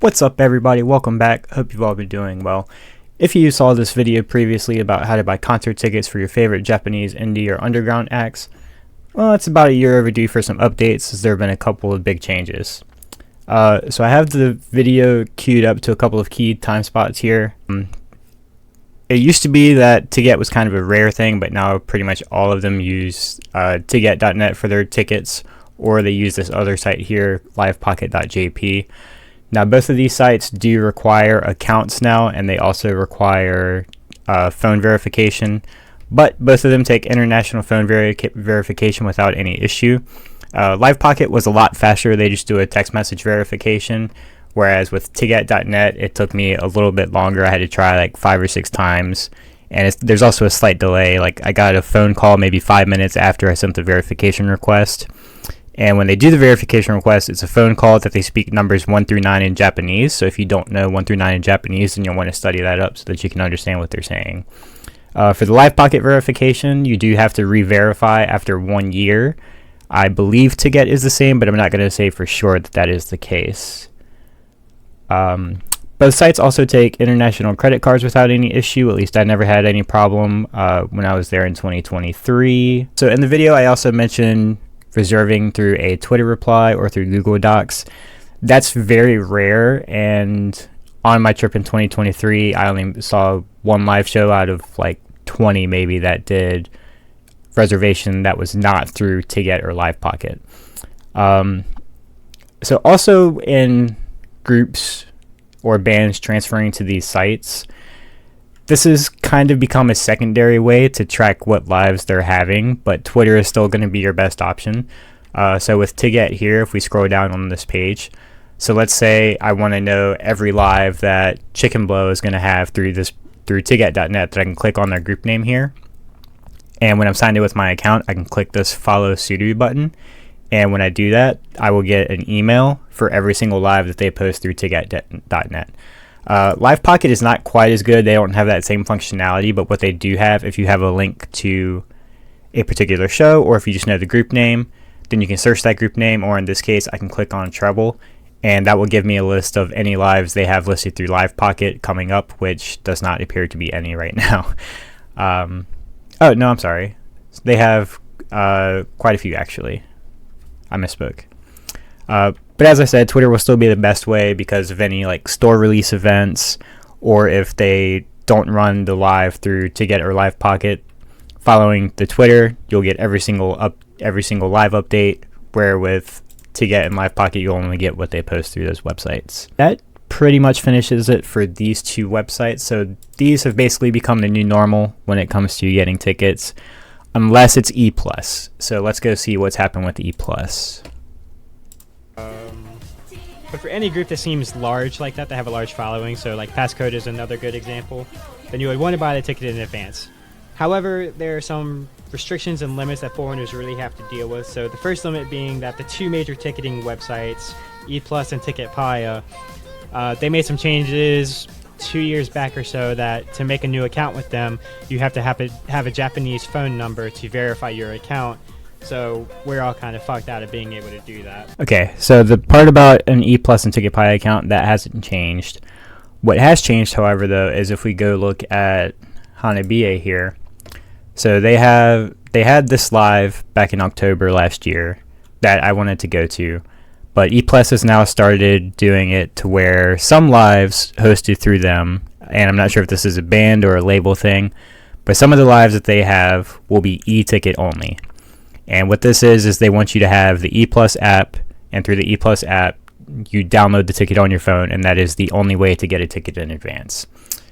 What's up everybody, welcome back. Hope you've all been doing well. If you saw this video previously about how to buy concert tickets for your favorite Japanese indie or underground acts, well, it's about a year overdue for some updates as there have been a couple of big changes. So I have the video queued up to a couple of key time spots here. It used to be that Ticket was kind of a rare thing, but now pretty much all of them use ticket.net for their tickets, or they use this other site here, livepocket.jp. Now both of these sites do require accounts now, and they also require phone verification, but both of them take international phone verification without any issue. LivePocket was a lot faster. They just do a text message verification, whereas with ticket.net it took me a little bit longer. I had to try like 5 or 6 times, and there's also a slight delay. Like I got a phone call maybe 5 minutes after I sent the verification request. And when they do the verification request, it's a phone call that they speak numbers 1 through 9 in Japanese. So if you don't know 1 through 9 in Japanese, then you'll want to study that up so that you can understand what they're saying. For the LivePocket verification, you do have to re-verify after 1 year. I believe Ticket is the same, but I'm not going to say for sure that that is the case. Both sites also take international credit cards without any issue. At least I never had any problem when I was there in 2023. So in the video, I also mentioned reserving through a Twitter reply or through Google Docs. That's very rare, and on my trip in 2023 I only saw one live show out of like 20 maybe that did reservation that was not through Ticket or LivePocket. So also in groups or bands transferring to these sites, this has kind of become a secondary way to track what lives they're having, but Twitter is still going to be your best option. So with Ticket here, if we scroll down on this page, so let's say I want to know every live that Chicken Blow is going to have through ticket.net, that I can click on their group name here. And when I'm signed in with my account, I can click this follow Sudo button. And when I do that, I will get an email for every single live that they post through ticket.net. LivePocket is not quite as good. They don't have that same functionality, but what they do have, if you have a link to a particular show, or if you just know the group name, then you can search that group name, or in this case I can click on Treble, and that will give me a list of any lives they have listed through LivePocket coming up, which does not appear to be any right now. Oh no, I'm sorry, they have quite a few actually. I misspoke. But as I said, Twitter will still be the best way because of any like store release events, or if they don't run the live through Ticket or LivePocket, following the Twitter, you'll get every single live update, where with Ticket and LivePocket, you'll only get what they post through those websites. That pretty much finishes it for these two websites. So these have basically become the new normal when it comes to getting tickets, unless it's E+. So let's go see what's happened with E+. But for any group that seems large like that, they have a large following, so like Passcode is another good example, then you would want to buy the ticket in advance. However, there are some restrictions and limits that foreigners really have to deal with. So the first limit being that the two major ticketing websites, E+ and TicketPaya, they made some changes 2 years back or so that to make a new account with them, you have to have a Japanese phone number to verify your account. So we're all kind of fucked out of being able to do that. Okay, so the part about an E+ and TicketPaya account, that hasn't changed. What has changed, however, though, is if we go look at Hanabiye here. So they had this live back in October last year that I wanted to go to, but E+ has now started doing it to where some lives hosted through them, and I'm not sure if this is a band or a label thing, but some of the lives that they have will be e-ticket only. And what this is they want you to have the E+ app, and through the E+ app, you download the ticket on your phone, and that is the only way to get a ticket in advance.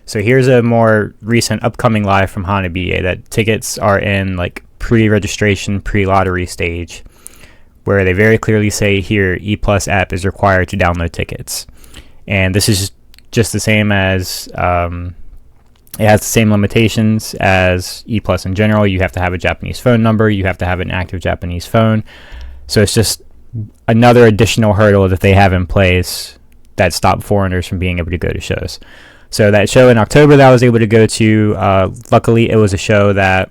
So here's a more recent upcoming live from Hanabiye that tickets are in like pre-registration, pre-lottery stage, where they very clearly say here E+ app is required to download tickets. And this is just the same as it has the same limitations as E+ in general. You have to have a Japanese phone number. You have to have an active Japanese phone. So it's just another additional hurdle that they have in place that stop foreigners from being able to go to shows. So that show in October that I was able to go to, luckily it was a show that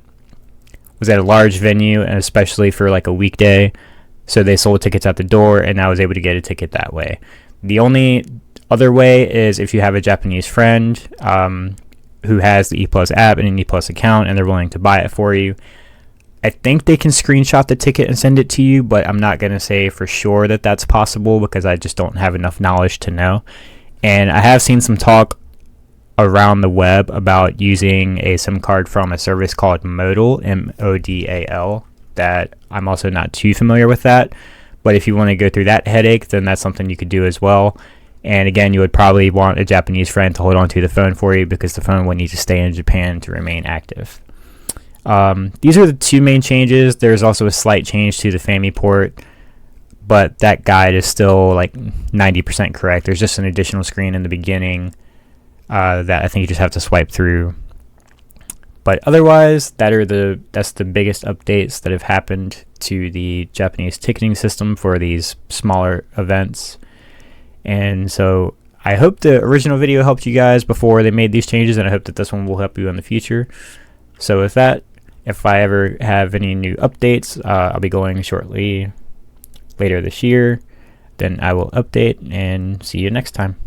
was at a large venue, and especially for like a weekday. So they sold tickets at the door, and I was able to get a ticket that way. The only Other way is if you have a Japanese friend who has the ePlus app and an ePlus account and they're willing to buy it for you. I think they can screenshot the ticket and send it to you, but I'm not going to say for sure that that's possible because I just don't have enough knowledge to know. And I have seen some talk around the web about using a SIM card from a service called Modal, Modal, that I'm also not too familiar with that. But if you want to go through that headache, then that's something you could do as well. And again, you would probably want a Japanese friend to hold on to the phone for you because the phone would need to stay in Japan to remain active. These are the two main changes. There's also a slight change to the Famiport, but that guide is still like 90% correct. There's just an additional screen in the beginning that I think you just have to swipe through. But otherwise, that's the biggest updates that have happened to the Japanese ticketing system for these smaller events. And so I hope the original video helped you guys before they made these changes, and I hope that this one will help you in the future. So with that, if I ever have any new updates, I'll be going shortly later this year. Then I will update and see you next time.